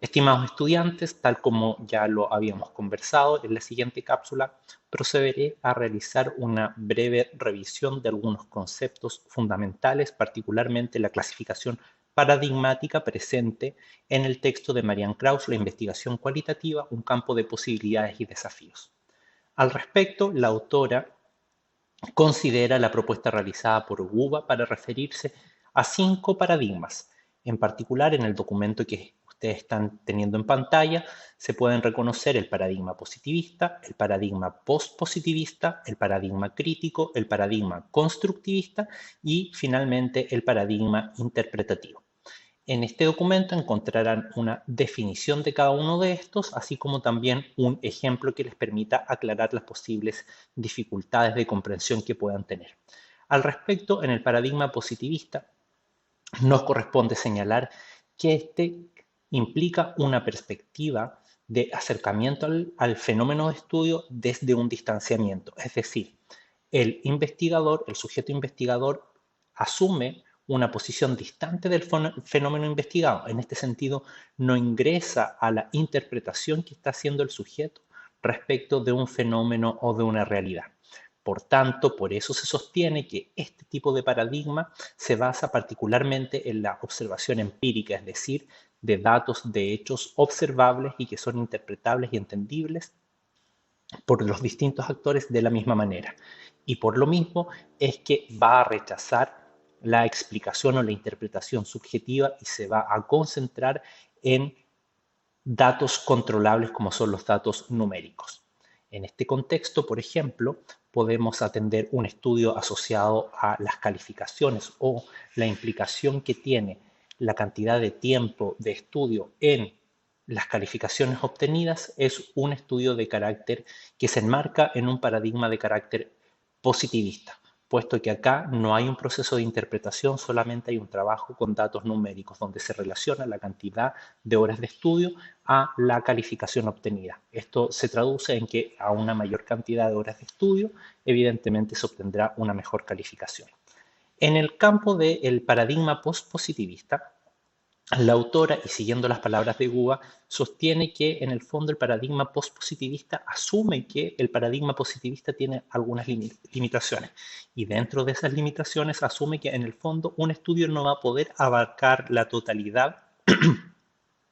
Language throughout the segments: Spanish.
Estimados estudiantes, tal como ya lo habíamos conversado, en la siguiente cápsula procederé a realizar una breve revisión de algunos conceptos fundamentales, particularmente la clasificación paradigmática presente en el texto de Marianne Krauss, La investigación cualitativa, un campo de posibilidades y desafíos. Al respecto, la autora considera la propuesta realizada por Guba para referirse a 5 paradigmas. En particular, en el documento que ustedes están teniendo en pantalla, se pueden reconocer el paradigma positivista, el paradigma postpositivista, el paradigma crítico, el paradigma constructivista y finalmente el paradigma interpretativo. En este documento encontrarán una definición de cada uno de estos, así como también un ejemplo que les permita aclarar las posibles dificultades de comprensión que puedan tener. Al respecto, en el paradigma positivista, nos corresponde señalar que este implica una perspectiva de acercamiento al fenómeno de estudio desde un distanciamiento, es decir, el investigador, el sujeto investigador, asume una posición distante del fenómeno investigado. En este sentido, no ingresa a la interpretación que está haciendo el sujeto respecto de un fenómeno o de una realidad. Por tanto, por eso se sostiene que este tipo de paradigma se basa particularmente en la observación empírica, es decir, de datos de hechos observables y que son interpretables y entendibles por los distintos actores de la misma manera. Y por lo mismo es que va a rechazar la explicación o la interpretación subjetiva y se va a concentrar en datos controlables como son los datos numéricos. En este contexto, por ejemplo, podemos atender un estudio asociado a las calificaciones o la implicación que tiene la cantidad de tiempo de estudio en las calificaciones obtenidas. Es un estudio de carácter que se enmarca en un paradigma de carácter positivista, puesto que acá no hay un proceso de interpretación, solamente hay un trabajo con datos numéricos donde se relaciona la cantidad de horas de estudio a la calificación obtenida. Esto se traduce en que a una mayor cantidad de horas de estudio, evidentemente se obtendrá una mejor calificación. En el campo del paradigma postpositivista, la autora, y siguiendo las palabras de Guba, sostiene que en el fondo el paradigma postpositivista asume que el paradigma positivista tiene algunas limitaciones y dentro de esas limitaciones asume que en el fondo un estudio no va a poder abarcar la totalidad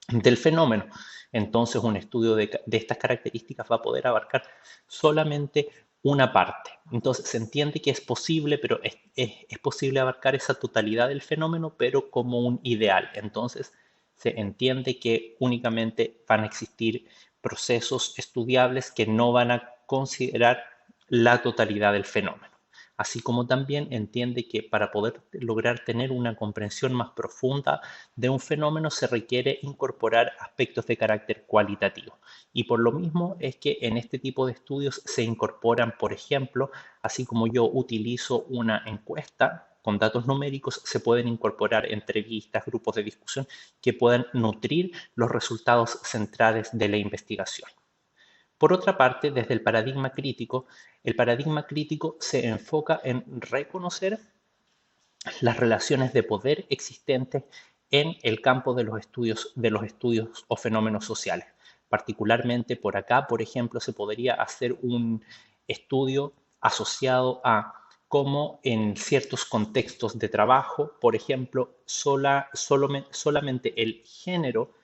del fenómeno. Entonces un estudio de estas características va a poder abarcar solamente una parte. Entonces se entiende que es posible, pero es posible abarcar esa totalidad del fenómeno, pero como un ideal. Entonces se entiende que únicamente van a existir procesos estudiables que no van a considerar la totalidad del fenómeno. Así como también entiende que para poder lograr tener una comprensión más profunda de un fenómeno se requiere incorporar aspectos de carácter cualitativo. Y por lo mismo es que en este tipo de estudios se incorporan, por ejemplo, así como yo utilizo una encuesta con datos numéricos, se pueden incorporar entrevistas, grupos de discusión que puedan nutrir los resultados centrales de la investigación. Por otra parte, desde el paradigma crítico se enfoca en reconocer las relaciones de poder existentes en el campo de los estudios o fenómenos sociales. Particularmente por acá, por ejemplo, se podría hacer un estudio asociado a cómo en ciertos contextos de trabajo, por ejemplo, solamente el género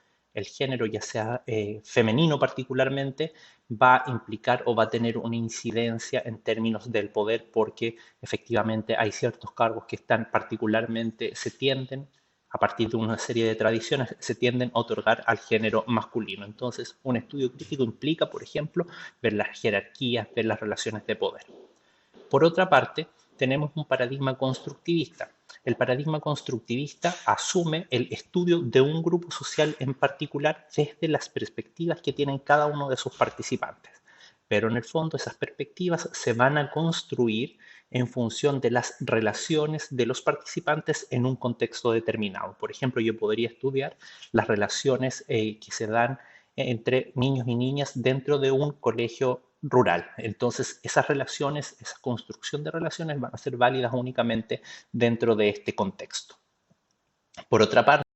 ya sea femenino particularmente, va a implicar o va a tener una incidencia en términos del poder porque efectivamente hay ciertos cargos que están particularmente, se tienden, a partir de una serie de tradiciones, se tienden a otorgar al género masculino. Entonces, un estudio crítico implica, por ejemplo, ver las jerarquías, ver las relaciones de poder. Por otra parte, tenemos un paradigma constructivista. El paradigma constructivista asume el estudio de un grupo social en particular desde las perspectivas que tienen cada uno de sus participantes. Pero en el fondo esas perspectivas se van a construir en función de las relaciones de los participantes en un contexto determinado. Por ejemplo, yo podría estudiar las relaciones que se dan entre niños y niñas dentro de un colegio rural. Entonces, esas relaciones, esa construcción de relaciones van a ser válidas únicamente dentro de este contexto. Por otra parte,